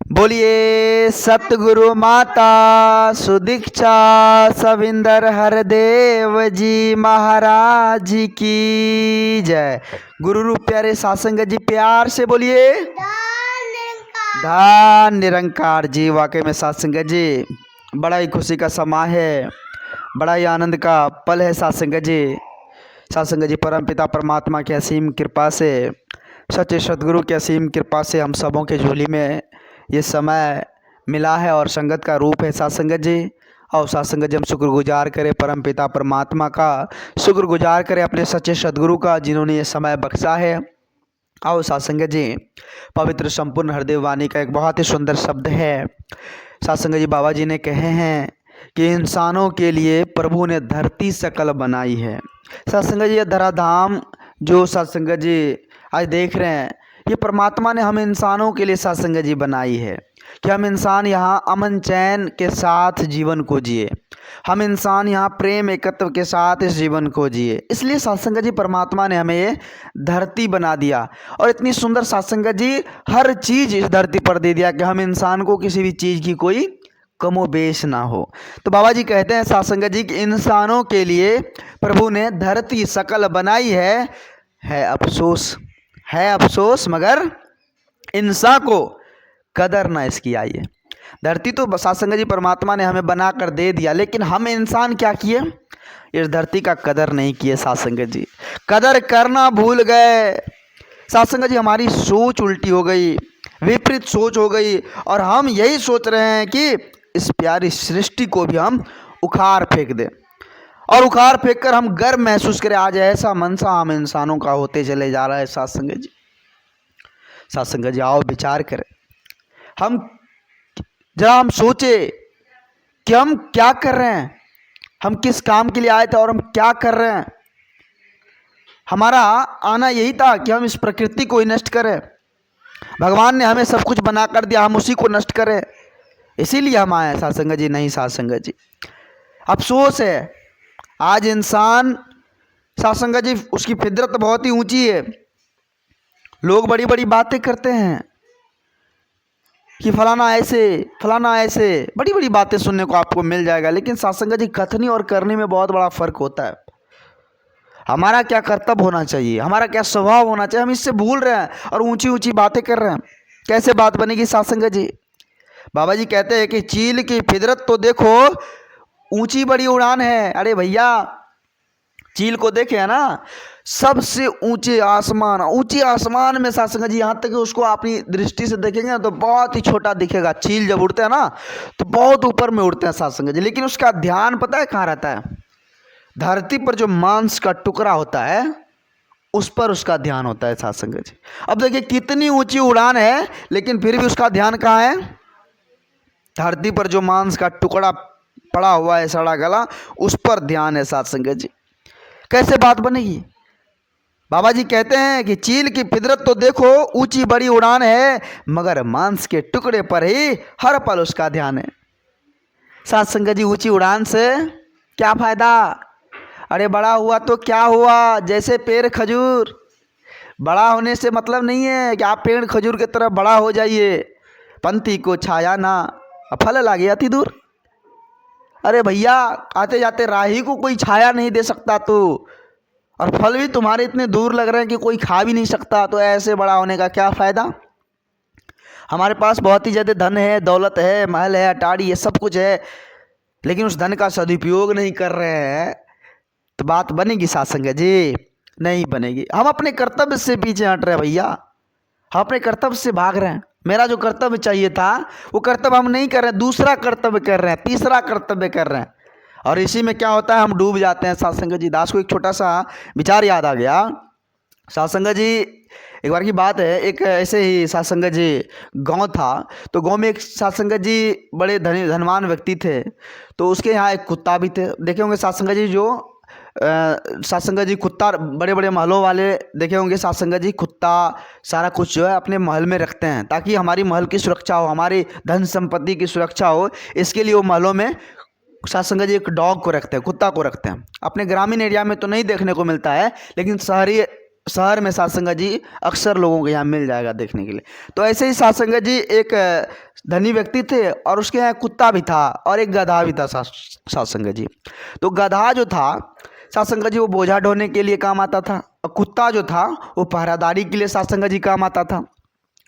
बोलिए सतगुरु माता सुदीक्षा सविंदर हरदेव जी महाराज की जय। गुरु रूप प्यारे सासंग जी प्यार से बोलिए धन निरंकार जी। वाकई में सासंग जी बड़ा ही खुशी का समय है, बड़ा ही आनंद का पल है सासंग जी। सासंग जी परम पिता परमात्मा की असीम कृपा से, सच्चे सदगुरु की असीम कृपा से हम सबों के झोली में ये समय मिला है और संगत का रूप है सासंगत जी। और सासंगत जी हम शुक्रगुजार करें परम पिता परमात्मा का, शुक्रगुजार करें अपने सच्चे सदगुरु का जिन्होंने ये समय बख्शा है। आओ सासंगत जी पवित्र संपूर्ण हृदय वाणी का एक बहुत ही सुंदर शब्द है। सासंगत जी बाबा जी ने कहे हैं कि इंसानों के लिए प्रभु ने धरती सकल बनाई है। सासंगत जी ये धराधाम जो सासंगत जी आज देख रहे हैं, ये परमात्मा ने हम इंसानों के लिए सासंगत जी बनाई है कि हम इंसान यहाँ अमन चैन के साथ जीवन को जिए, हम इंसान यहाँ प्रेम एकत्व के साथ इस जीवन को जिए। इसलिए सासंगत जी परमात्मा ने हमें ये धरती बना दिया और इतनी सुंदर सासंगत जी हर चीज़ इस धरती पर दे दिया कि हम इंसान को किसी भी चीज़ की कोई कमोबेश ना हो। तो बाबा जी कहते हैं सासंगत जी कि इंसानों के लिए प्रभु ने धरती सकल बनाई है अफसोस, है अफसोस मगर इंसान को कदर ना इसकी आई है। धरती तो सासंगत जी परमात्मा ने हमें बना कर दे दिया, लेकिन हम इंसान क्या किए, इस धरती का कदर नहीं किए सासंगत जी, कदर करना भूल गए। सासंगत जी हमारी सोच उल्टी हो गई, विपरीत सोच हो गई और हम यही सोच रहे हैं कि इस प्यारी सृष्टि को भी हम उखाड़ फेंक दें और उखाड़ फेंक कर हम गर्व महसूस करें। आज ऐसा मनसा हम इंसानों का होते चले जा रहा है सासंगत जी। सासंगत जी आओ विचार करें, हम जरा हम सोचे कि हम क्या कर रहे हैं, हम किस काम के लिए आए थे और हम क्या कर रहे हैं। हमारा आना यही था कि हम इस प्रकृति को ही नष्ट करें। भगवान ने हमें सब कुछ बना कर दिया, हम उसी को नष्ट करें, इसीलिए हम आए सासंगत जी। नहीं सासंगत जी अफसोस है आज इंसान सासंगत जी उसकी फितरत बहुत ही ऊंची है। लोग बड़ी बड़ी बातें करते हैं कि फलाना ऐसे बड़ी बड़ी बातें सुनने को आपको मिल जाएगा, लेकिन सासंगत जी कथनी और करने में बहुत बड़ा फर्क होता है। हमारा क्या कर्तव्य होना चाहिए, हमारा क्या स्वभाव होना चाहिए, हम इससे भूल रहे हैं और ऊंची ऊंची बातें कर रहे हैं। कैसे बात बनेगी सासंगत जी। बाबा जी कहते हैं कि चील की फितरत तो देखो ऊंची बड़ी उड़ान है। अरे भैया चील को देखे है ना, सबसे ऊंचे आसमान, ऊंचे आसमान में सासंगत जी यहाँ तक कि उसको अपनी दृष्टि से देखेंगे ना तो बहुत ही छोटा दिखेगा। चील जब उड़ते हैं ना तो बहुत ऊपर में उड़ते हैं सासंगत जी, लेकिन उसका ध्यान पता है कहाँ रहता है, धरती पर जो मांस का टुकड़ा होता है उस पर उसका ध्यान होता है सासंगत जी। अब देखिए कितनी ऊंची उड़ान है, लेकिन फिर भी उसका ध्यान कहाँ है, धरती पर जो मांस का टुकड़ा पड़ा हुआ है, सड़ा गला, उस पर ध्यान है सासंगत जी। कैसे बात बनेगी। बाबा जी कहते हैं कि चील की फितरत तो देखो ऊंची बड़ी उड़ान है, मगर मांस के टुकड़े पर ही हर पल उसका ध्यान है। सासंगत जी ऊंची उड़ान से क्या फायदा। अरे बड़ा हुआ तो क्या हुआ, जैसे पेड़ खजूर, बड़ा होने से मतलब नहीं है कि आप पेड़ खजूर की तरफ बड़ा हो जाइए। पंथी को छाया ना फल लागे अति दूर। अरे भैया आते जाते राही को कोई छाया नहीं दे सकता तो, और फल भी तुम्हारे इतने दूर लग रहे हैं कि कोई खा भी नहीं सकता, तो ऐसे बड़ा होने का क्या फ़ायदा। हमारे पास बहुत ही ज़्यादा धन है, दौलत है, महल है, अटारी, ये सब कुछ है, लेकिन उस धन का सदुपयोग नहीं कर रहे हैं, तो बात बनेगी सासंगत जी, नहीं बनेगी। हम अपने कर्तव्य से पीछे हट रहे हैं भैया, हम अपने कर्तव्य से भाग रहे हैं। मेरा जो कर्तव्य चाहिए था वो कर्तव्य हम नहीं कर रहे हैं, दूसरा कर्तव्य कर रहे हैं, तीसरा कर्तव्य कर रहे हैं, और इसी में क्या होता है, हम डूब जाते हैं सासंगत जी। दास को एक छोटा सा विचार याद आ गया सासंगत जी। एक बार की बात है, एक ऐसे ही सासंगत जी गांव था, तो गांव में एक सासंगत जी बड़े धनवान व्यक्ति थे, तो उसके यहाँ एक कुत्ता भी थे। देखे होंगे सासंगत जी जो सासंगत जी कुत्ता, बड़े बड़े महलों वाले देखे होंगे सासंगत जी कुत्ता सारा कुछ जो है अपने महल में रखते हैं ताकि हमारी महल की सुरक्षा हो, हमारी धन संपत्ति की सुरक्षा हो। इसके लिए वो महलों में सासंगत जी एक डॉग को रखते हैं, कुत्ता को रखते हैं। अपने ग्रामीण एरिया में तो नहीं देखने को मिलता है, लेकिन शहरी शहर में साथ संगत जी अक्सर लोगों को यहाँ मिल जाएगा देखने के लिए। तो ऐसे ही साथ संगत जी एक धनी व्यक्ति थे और उसके यहाँ कुत्ता भी था और एक गधा भी था साथ संगत जी। तो गधा जो था साथ संगत जी वो बोझा ढोने के लिए काम आता था और कुत्ता जो था वो पहरादारी के लिए साथ संगत जी काम आता था।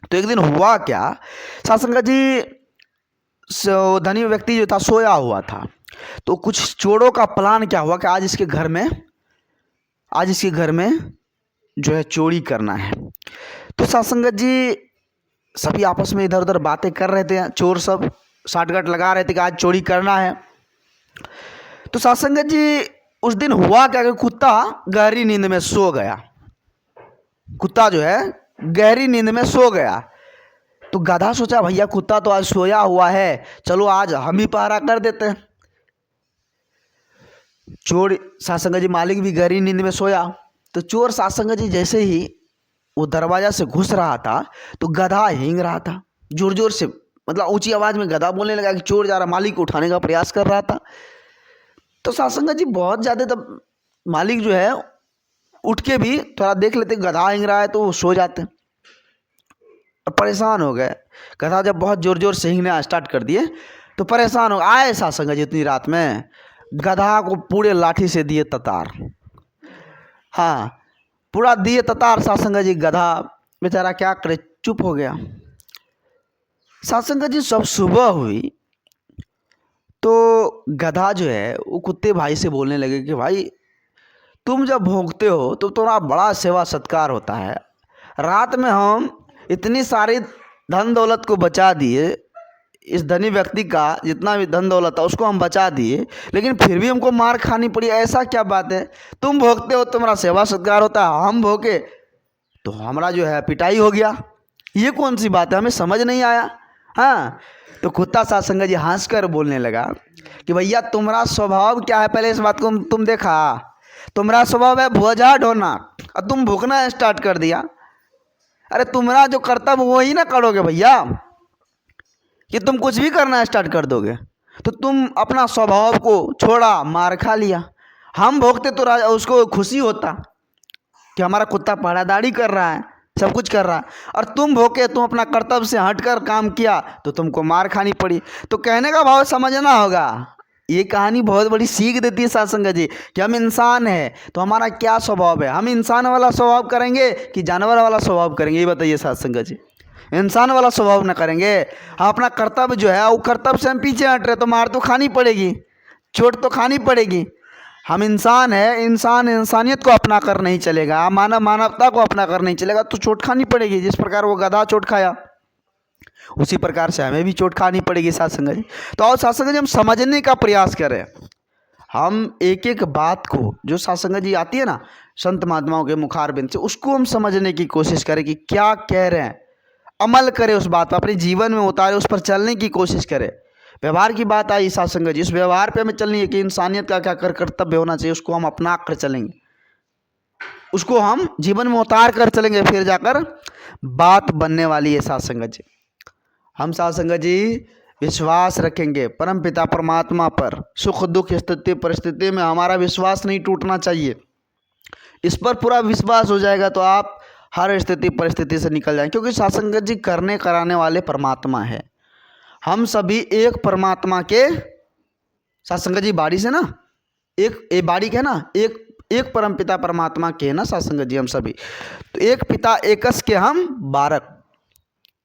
तो एक दिन हुआ क्या, साथ संगत जी धनी व्यक्ति जो था सोया हुआ था। तो कुछ चोरों का प्लान क्या हुआ कि आज इसके घर में जो है चोरी करना है। तो साथ संगत जी सभी आपस में इधर उधर बातें कर रहे थे, चोर सब साठगांठ लगा रहे थे कि आज चोरी करना है। तो साथ संगत जी उस दिन हुआ क्या कि कुत्ता गहरी नींद में सो गया। कुत्ता जो है गहरी नींद में सो गया। तो गधा सोचा भैया कुत्ता तो आज सोया हुआ है, चलो आज हम ही पहरा कर देते हैं। चोर साथ संगत जी मालिक भी गहरी नींद में सोया। तो चोर साथ संगत जी जैसे ही वो दरवाजा से घुस रहा था तो गधा हिंग रहा था जोर जोर से, मतलब ऊंची आवाज में गधा बोलने लगा कि चोर जा रहा, मालिक को उठाने का प्रयास कर रहा था। तो साथ संगत जी बहुत ज़्यादा तब मालिक जो है उठ के भी थोड़ा देख लेते गधा हिंग रहा है तो वो सो जाते और परेशान हो गए। गधा जब बहुत जोर जोर से हिंगना स्टार्ट कर दिए तो परेशान हो आए साथ संगत जी इतनी रात में, गधा को पूरे लाठी से दिए ततार। हाँ पूरा दिए ततार साथ संगत जी। गधा बेचारा क्या करे, चुप हो गया। साथ संगत जी सब सुबह हुई तो गधा जो है वो कुत्ते भाई से बोलने लगे कि भाई तुम जब भौंकते हो तो तुम्हारा बड़ा सेवा सत्कार होता है। रात में हम इतनी सारी धन दौलत को बचा दिए, इस धनी व्यक्ति का जितना भी धन दौलत था उसको हम बचा दिए, लेकिन फिर भी हमको मार खानी पड़ी, ऐसा क्या बात है? तुम भोगते हो तुम्हारा सेवा सत्कार होता है, हम भोगे तो हमारा जो है पिटाई हो गया, ये कौन सी बात है, हमें समझ नहीं आया। हाँ तो कुत्ता साथ संगत जी हंस कर बोलने लगा कि भैया तुम्हारा स्वभाव क्या है, पहले इस बात को तुम देखा, तुम्हारा स्वभाव है बोझा ढोना और तुम भूखना स्टार्ट कर दिया। अरे तुम्हारा जो कर्तव्य वही ना करोगे भैया कि तुम कुछ भी करना स्टार्ट कर दोगे। तो तुम अपना स्वभाव को छोड़ा, मार खा लिया। हम भोगते तो उसको खुशी होता कि हमारा कुत्ता पहरादारी कर रहा है, सब कुछ कर रहा है, और तुम भोगे, तुम अपना कर्तव्य से हटकर काम किया तो तुमको मार खानी पड़ी। तो कहने का भाव समझना होगा। ये कहानी बहुत बड़ी सीख देती है साथ संगत जी कि हम इंसान हैं तो हमारा क्या स्वभाव है, हम इंसान वाला स्वभाव करेंगे कि जानवर वाला स्वभाव करेंगे, ये बताइए साथ संगत जी। इंसान वाला स्वभाव ना करेंगे, हम अपना कर्तव्य जो है वो कर्तव्य से हम पीछे हट रहे तो मार तो खानी पड़ेगी, चोट तो खानी पड़ेगी। हम इंसान है, इंसान इंसानियत को अपना कर नहीं चलेगा, मानव मानवता को अपना कर नहीं चलेगा तो चोट खानी पड़ेगी। जिस प्रकार वो गधा चोट खाया उसी प्रकार से हमें भी चोट खानी पड़ेगी साथ संगत जी। तो आओ साथ संगत जी हम समझने का प्रयास करें, हम एक एक बात को जो साथ संगत जी आती है ना संत महात्माओं के मुखारबिंद से, उसको हम समझने की कोशिश करें कि क्या कह रहे हैं, अमल करें, उस बात पर अपने जीवन में उतारे, उस पर चलने की कोशिश करें। व्यवहार की बात आई साथ संगत जी, उस व्यवहार पे हमें चलनी है कि इंसानियत का क्या कर्तव्य होना चाहिए, उसको हम अपना कर चलेंगे, उसको हम जीवन में उतार कर चलेंगे, फिर जाकर बात बनने वाली है साथ संगत जी। हम साथ संगत जी विश्वास रखेंगे परम पिता परमात्मा पर, सुख दुख स्थिति परिस्थिति में हमारा विश्वास नहीं टूटना चाहिए। इस पर पूरा विश्वास हो जाएगा तो आप हर स्थिति परिस्थिति से निकल जाएंगे, क्योंकि साथ संगत जी करने कराने वाले परमात्मा है। हम सभी एक परमात्मा के साथ संगत जी बाड़ी से ना एक बाड़ी के ना एक परम पिता परमात्मा के है ना साथ संगत जी हम सभी। तो एक पिता एकस के हम बारक,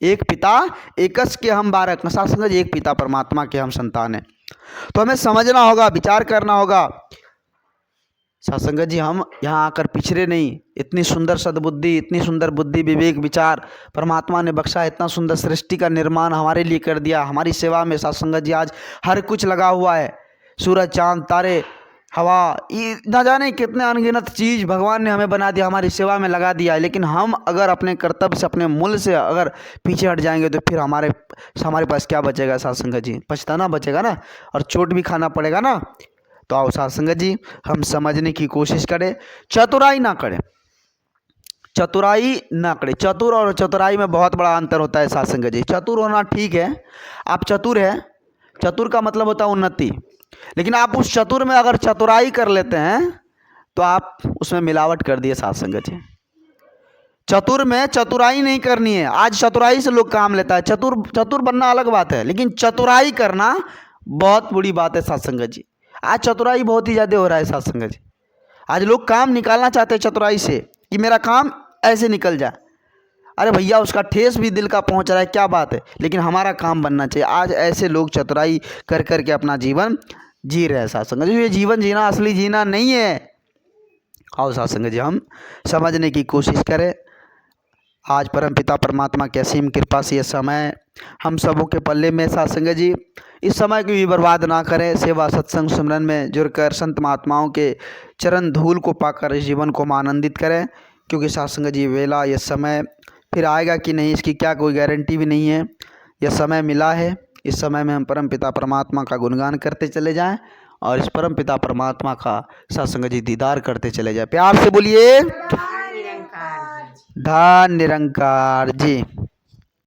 एक पिता एकस के हम बारक, साथ संगत जी एक पिता परमात्मा के हम संतान हैं। तो हमें समझना होगा, विचार करना होगा साथ संगत जी। हम यहाँ आकर पिछड़े नहीं, इतनी सुंदर सद्बुद्धि, इतनी सुंदर बुद्धि विवेक विचार परमात्मा ने बख्शा, इतना सुंदर सृष्टि का निर्माण हमारे लिए कर दिया, हमारी सेवा में साथ संगत जी आज हर कुछ लगा हुआ है, सूरज चांद तारे हवा, ना जाने कितने अनगिनत चीज़ भगवान ने हमें बना दिया, हमारी सेवा में लगा दिया है। लेकिन हम अगर अपने कर्तव्य से अपने मूल से अगर पीछे हट जाएंगे तो फिर हमारे पास क्या बचेगा साथ संगत जी, पछताना बचेगा ना, और चोट भी खाना पड़ेगा ना। तो आओ साथ संगत जी हम समझने की कोशिश करें, चतुराई ना करें, चतुराई ना करें। चतुर और चतुराई में बहुत बड़ा अंतर होता है साथ संगत जी। चतुर होना ठीक है, आप चतुर हैं, चतुर का मतलब होता है उन्नति, लेकिन आप उस चतुर में अगर चतुराई कर लेते हैं तो आप उसमें मिलावट कर दिए साथ संगत जी। चतुर में चतुराई नहीं करनी है। आज चतुराई से लोग काम लेता है, चतुर चतुर बनना अलग बात है, लेकिन चतुराई करना बहुत बुरी बात है साथ संगत जी। आज चतुराई बहुत ही ज़्यादा हो रहा है साथ संगत जी। आज लोग काम निकालना चाहते हैं चतुराई से कि मेरा काम ऐसे निकल जाए। अरे भैया, उसका ठेस भी दिल का पहुंच रहा है, क्या बात है, लेकिन हमारा काम बनना चाहिए। आज ऐसे लोग चतुराई कर कर के अपना जीवन जी रहे हैं साथ संगत जी। ये जीवन जीना असली जीना नहीं है। आओ साथ संगत जी, हम समझने की कोशिश करें। आज परमपिता परमात्मा की असीम कृपा से यह समय हम सबों के पल्ले में साथ संगत जी। इस समय को भी बर्बाद ना करें, सेवा सत्संग सिमरन में जुड़कर संत महात्माओं के चरण धूल को पाकर इस जीवन को हम आनंदित करें। क्योंकि साथ संगत जी, वेला यह समय फिर आएगा कि नहीं, इसकी क्या कोई गारंटी भी नहीं है। यह समय मिला है, इस समय में हम परमपिता परमात्मा का गुणगान करते चले जाएं और इस परमपिता परमात्मा का साथ संगत जी दीदार करते चले जाएं। प्यार से बोलिए धन निरंकार जी।